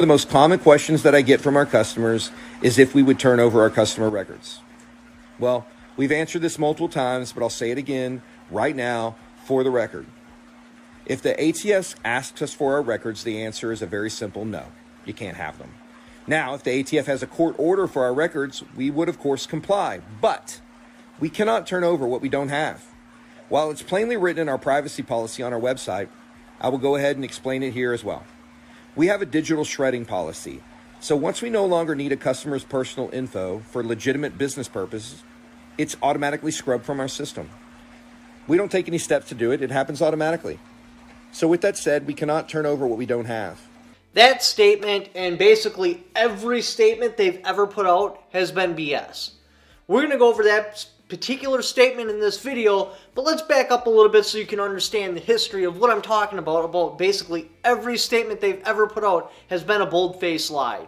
The most common questions that I get from our customers is if we would turn over our customer records. Well, we've answered this multiple times, but I'll say it again right now for the record. If the ATF asks us for our records, the answer is a very simple no. You can't have them. Now, if the ATF has a court order for our records, we would, of course, comply. But we cannot turn over what we don't have. While it's plainly written in our privacy policy on our website, I will go ahead and explain it here as well. We have a digital shredding policy. So once we no longer need a customer's personal info for legitimate business purposes, it's automatically scrubbed from our system. We don't take any steps to do it. It happens automatically. So with that said, we cannot turn over what we don't have. That statement and basically every statement they've ever put out has been BS. We're going to go over that particular statement in this video, but let's back up a little bit so you can understand the history of what I'm talking about basically every statement they've ever put out has been a bold-faced lie.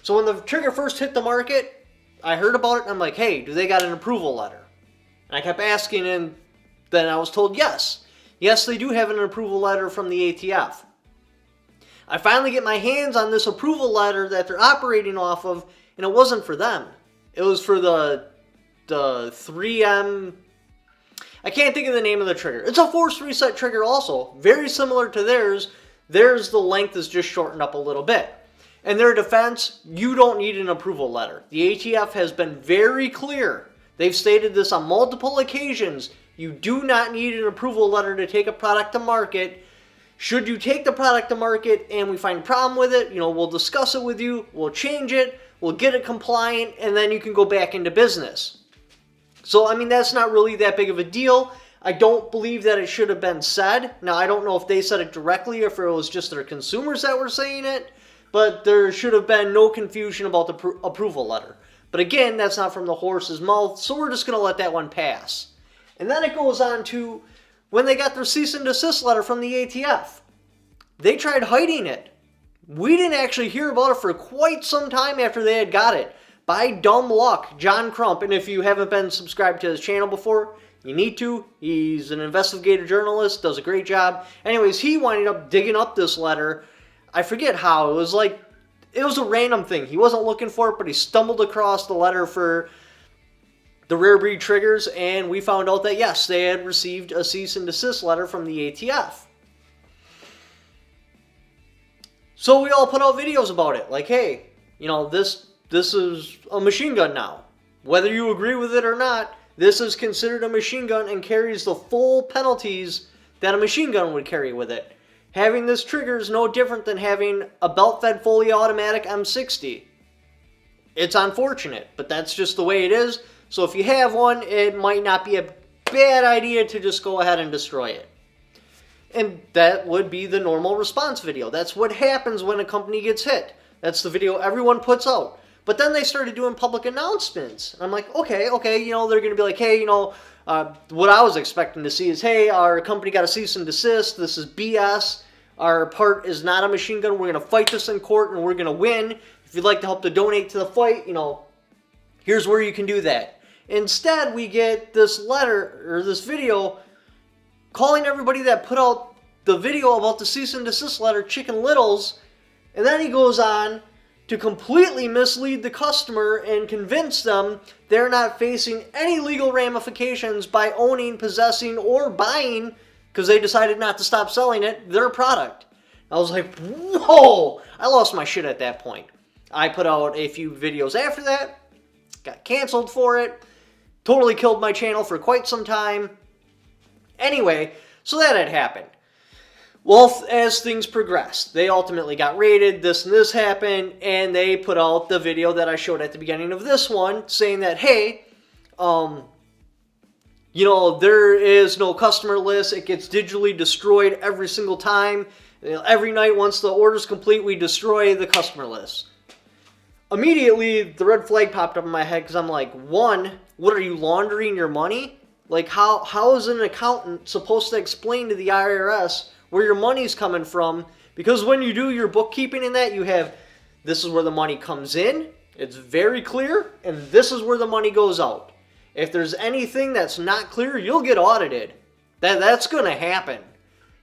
So when the trigger first hit the market, I heard about it and I'm like, hey, do they got an approval letter? And I kept asking and then I was told yes. Yes, they do have an approval letter from the ATF. I finally get my hands on this approval letter that they're operating off of, and it wasn't for them. It was for the 3M, I can't think of the name of the trigger. It's a force reset trigger also, very similar to theirs. Theirs, the length is just shortened up a little bit. In their defense, you don't need an approval letter. The ATF has been very clear. They've stated this on multiple occasions. You do not need an approval letter to take a product to market. Should you take the product to market and we find a problem with it, we'll discuss it with you, we'll change it, we'll get it compliant, and then you can go back into business. So, that's not really that big of a deal. I don't believe that it should have been said. Now, I don't know if they said it directly or if it was just their consumers that were saying it, but there should have been no confusion about the approval letter. But again, that's not from the horse's mouth, so we're just going to let that one pass. And then it goes on to when they got their cease and desist letter from the ATF. They tried hiding it. We didn't actually hear about it for quite some time after they had got it. By dumb luck, John Crump, and if you haven't been subscribed to his channel before, you need to. He's an investigative journalist, does a great job. Anyways, he winded up digging up this letter. I forget how. It was a random thing. He wasn't looking for it, but he stumbled across the letter for the rare breed triggers, and we found out that yes, they had received a cease and desist letter from the ATF. So we all put out videos about it, like, hey, this is a machine gun now. Whether you agree with it or not, this is considered a machine gun and carries the full penalties that a machine gun would carry with it. Having this trigger is no different than having a belt-fed fully automatic M60. It's unfortunate, but that's just the way it is. So if you have one, it might not be a bad idea to just go ahead and destroy it. And that would be the normal response video. That's what happens when a company gets hit. That's the video everyone puts out. But then they started doing public announcements. And I'm like, okay, they're going to be like, hey, what I was expecting to see is, hey, our company got a cease and desist. This is BS. Our part is not a machine gun. We're going to fight this in court and we're going to win. If you'd like to help to donate to the fight, here's where you can do that. Instead, we get this letter or this video calling everybody that put out the video about the cease and desist letter Chicken Littles. And then he goes on to completely mislead the customer and convince them they're not facing any legal ramifications by owning, possessing, or buying, because they decided not to stop selling it, their product. I was like, whoa! I lost my shit at that point. I put out a few videos after that, got canceled for it, totally killed my channel for quite some time. Anyway, so that had happened. Well, as things progressed, they ultimately got raided, this and this happened, and they put out the video that I showed at the beginning of this one, saying that, hey, there is no customer list, it gets digitally destroyed every single time. Every night, once the order's complete, we destroy the customer list. Immediately, the red flag popped up in my head, because I'm like, one, what are you, laundering your money? Like, how is an accountant supposed to explain to the IRS where your money's coming from? Because when you do your bookkeeping in that, you have, this is where the money comes in, it's very clear, and this is where the money goes out. If there's anything that's not clear, you'll get audited. That's going to happen.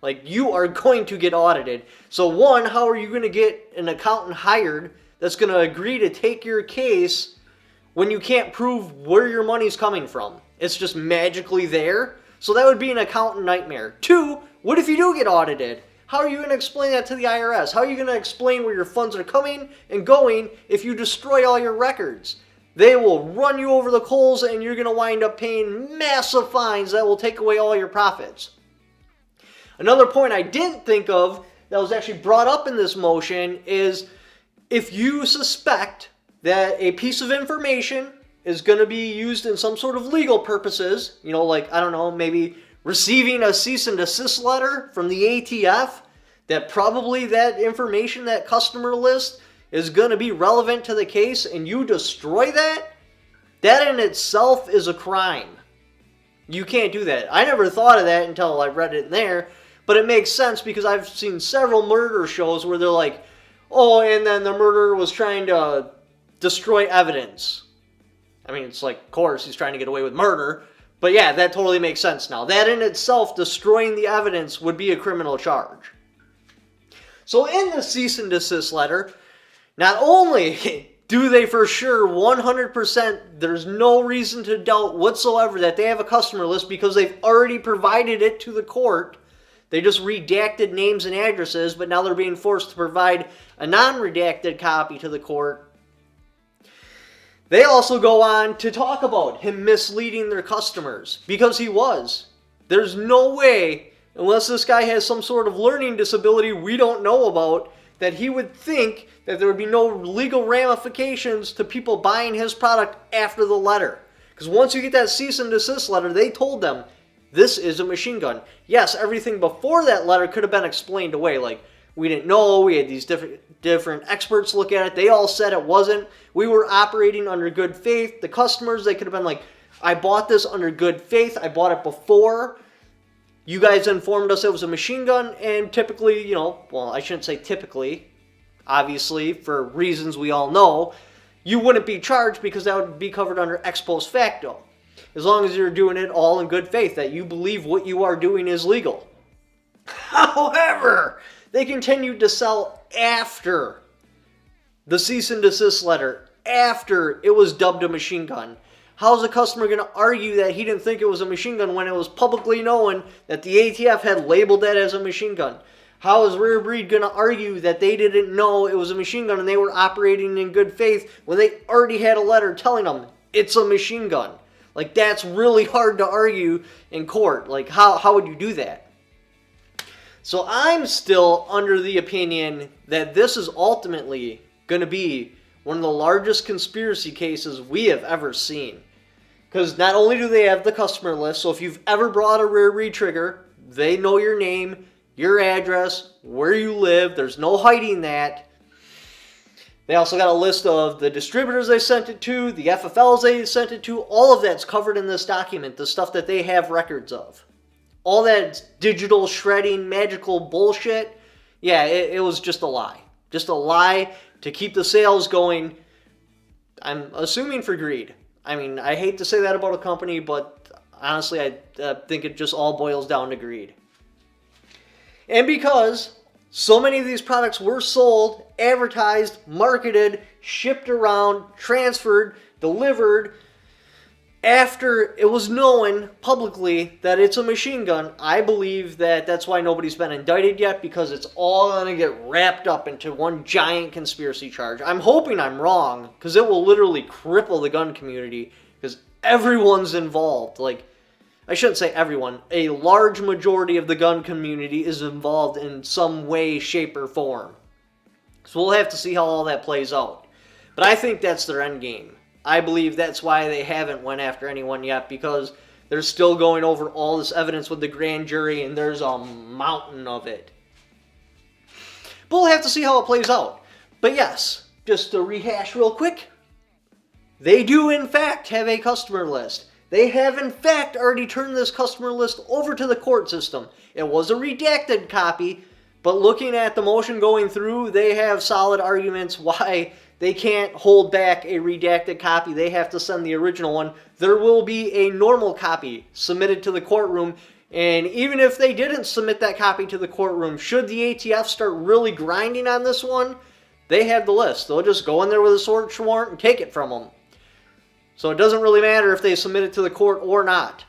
Like, you are going to get audited. So one, how are you going to get an accountant hired that's going to agree to take your case when you can't prove where your money's coming from? It's just magically there. So that would be an accountant nightmare. Two, what if you do get audited? How are you going to explain that to the IRS? How are you going to explain where your funds are coming and going if you destroy all your records? They will run you over the coals and you're going to wind up paying massive fines that will take away all your profits. Another point I didn't think of that was actually brought up in this motion is if you suspect that a piece of information is going to be used in some sort of legal purposes, you know, like, I don't know, maybe receiving a cease and desist letter from the ATF, that probably that information, that customer list, is going to be relevant to the case, and you destroy that, that in itself is a crime. You can't do that. I never thought of that until I read it in there, but it makes sense because I've seen several murder shows where they're like, oh, and then the murderer was trying to destroy evidence. I mean, it's like, of course, he's trying to get away with murder, but yeah, that totally makes sense now. That in itself, destroying the evidence, would be a criminal charge. So in the cease and desist letter, not only do they for sure 100%, there's no reason to doubt whatsoever that they have a customer list because they've already provided it to the court. They just redacted names and addresses, but now they're being forced to provide a non-redacted copy to the court. They also go on to talk about him misleading their customers, because he was. There's no way, unless this guy has some sort of learning disability we don't know about, that he would think that there would be no legal ramifications to people buying his product after the letter. Because once you get that cease and desist letter, they told them, this is a machine gun. Yes, everything before that letter could have been explained away. Like, we didn't know, we had these different experts look at it. They all said it wasn't. We were operating under good faith. The customers, they could have been like, I bought this under good faith. I bought it before. You guys informed us it was a machine gun. And typically, you know, well, I shouldn't say typically. Obviously, for reasons we all know, you wouldn't be charged because that would be covered under ex post facto. As long as you're doing it all in good faith, that you believe what you are doing is legal. However, they continued to sell after the cease and desist letter, after it was dubbed a machine gun. How's a customer going to argue that he didn't think it was a machine gun when it was publicly known that the ATF had labeled that as a machine gun? How is Rare Breed going to argue that they didn't know it was a machine gun and they were operating in good faith when they already had a letter telling them it's a machine gun? Like, that's really hard to argue in court. Like, how would you do that? So I'm still under the opinion that this is ultimately going to be one of the largest conspiracy cases we have ever seen. Because not only do they have the customer list, so if you've ever brought a Rare Breed trigger, they know your name, your address, where you live. There's no hiding that. They also got a list of the distributors they sent it to, the FFLs they sent it to. All of that's covered in this document, the stuff that they have records of. All that digital shredding, magical bullshit, yeah, it was just a lie. Just a lie to keep the sales going, I'm assuming for greed. I mean, I hate to say that about a company, but honestly, I think it just all boils down to greed. And because so many of these products were sold, advertised, marketed, shipped around, transferred, delivered, after it was known publicly that it's a machine gun, I believe that that's why nobody's been indicted yet, because it's all going to get wrapped up into one giant conspiracy charge. I'm hoping I'm wrong, because it will literally cripple the gun community, because everyone's involved. Like, I shouldn't say everyone. A large majority of the gun community is involved in some way, shape, or form. So we'll have to see how all that plays out. But I think that's their end game. I believe that's why they haven't went after anyone yet, because they're still going over all this evidence with the grand jury, and there's a mountain of it. But we'll have to see how it plays out. But yes, just to rehash real quick, they do in fact have a customer list. They have in fact already turned this customer list over to the court system. It was a redacted copy, but looking at the motion going through, they have solid arguments why they can't hold back a redacted copy. They have to send the original one. There will be a normal copy submitted to the courtroom And even if they didn't submit that copy to the courtroom, should the ATF start really grinding on this one, they have the list. They'll just go in there with a search warrant and take it from them. So it doesn't really matter if they submit it to the court or not.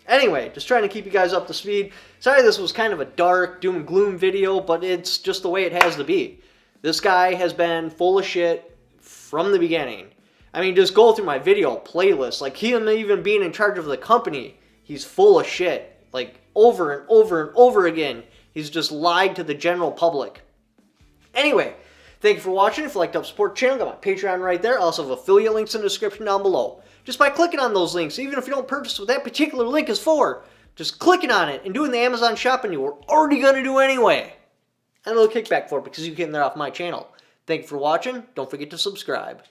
Anyway, just trying to keep you guys up to speed. Sorry this was kind of a dark, doom and gloom video, but it's just the way it has to be. This guy has been full of shit from the beginning. I mean, just go through my video playlist. Like, him even being in charge of the company, he's full of shit. Like, over and over and over again, he's just lied to the general public. Anyway, thank you for watching. If you'd like to help support the channel, got my Patreon right there. I also have affiliate links in the description down below. Just by clicking on those links, even if you don't purchase what that particular link is for, just clicking on it and doing the Amazon shopping you were already going to do anyway. And a little kickback for it because you came there off my channel. Thank you for watching. Don't forget to subscribe.